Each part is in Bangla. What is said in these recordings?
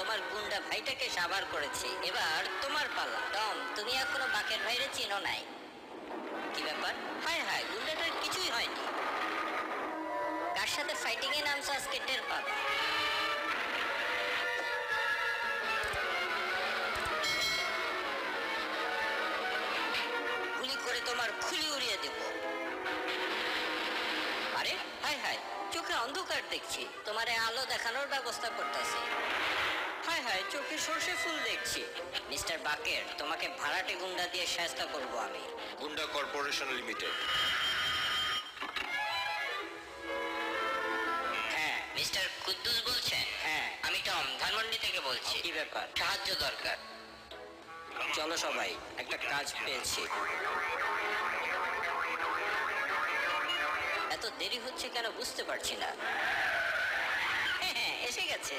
তোমার গুন্ডা ভাইটাকে সাবার করেছি, এবার তোমার পালা। টম, তুমি এখনো বাকের ভাইরে চিনো নাই। কি ব্যাপার? হায় হায়, গুন্ডাটার কিছুই হয়নি। কার সাথে ফাইটিং এ নামছো আজকে টের পাবা। গুলি করে তোমার খুলি উড়িয়ে দেব। আরে হায় হায়, চোখে অন্ধকার দেখছি, তোমারে আলো দেখানোর ব্যবস্থা করতেছি। হায় হায়, চোখে সর্ষে ফুল দেখছি। মিস্টার বাকের, তোমাকে ভাড়াটে গুন্ডা দিয়ে সাহায্য করব আমি। গুন্ডা কর্পোরেশন লিমিটেড। হ্যাঁ, মিস্টার কুদ্দুস বলছেন? হ্যাঁ, আমি টম, ধানমন্ডি থেকে বলছি। কি ব্যাপার? সাহায্য দরকার। চলো সবাই, একটা কাজ পেয়েছি। এত দেরি হচ্ছে কেন বুঝতে পারছি না। হ্যাঁ, এসে গেছে।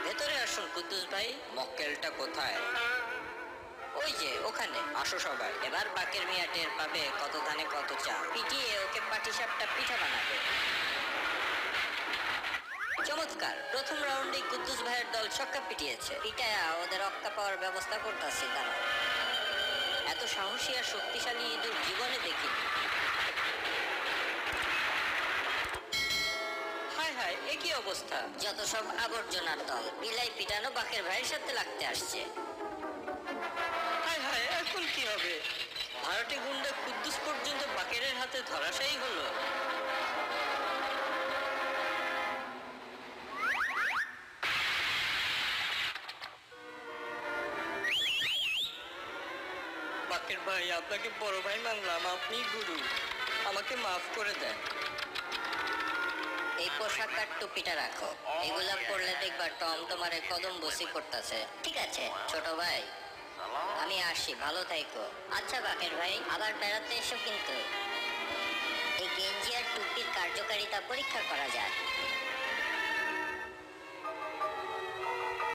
ভেতরে আসুন কুদ্দুস ভাই। মক্কেলটা কোথায়? ওই যে ওখানে। আসো সবাই, এবার বাকের মিয়া টের পাবে কত ধানে কত চা। পিটিয়ে ওকে পাটিসাপটা পিঠা বানাবে। চমৎকার, প্রথম রাউন্ডে কুদ্দুস ভাইয়ের দল ছক্কা পিটিয়েছে। পিটায়া ওদের রক্কা পাওয়ার ব্যবস্থা করতেছি। দাঁড়াও, এত সাহসী আর শক্তিশালী ইঁদুর জীবনে দেখিনি। হায় হায়, এ কি অবস্থা! যত সব আবর্জনার দল, বিলাই পিটানো বাকের ভাইয়ের সাথে লাগতে আসছে। হায় হায়, এখন কি হবে? ভাড়াটে গুন্ডা কুদ্দুস পর্যন্ত বাকেরের হাতে ধরাশায়ী হলো। বাকের ভাই, আপনাকে বড় ভাই মানলাম, আপনি গুরু, আমাকে মাফ করে দেন। এই পোশাক আর টুপিটা রাখো, এগুলা পরলে দেখবা টম তোমারে কদম বসি করতেছে। ঠিক আছে ছোট ভাই, আমি আসি, ভালো থাইকো। আচ্ছা বাকের ভাই, আবার বেড়াতে এসো কিন্তু। এই গেঞ্জি আর টুপির কার্যকারিতা পরীক্ষা করা যায়।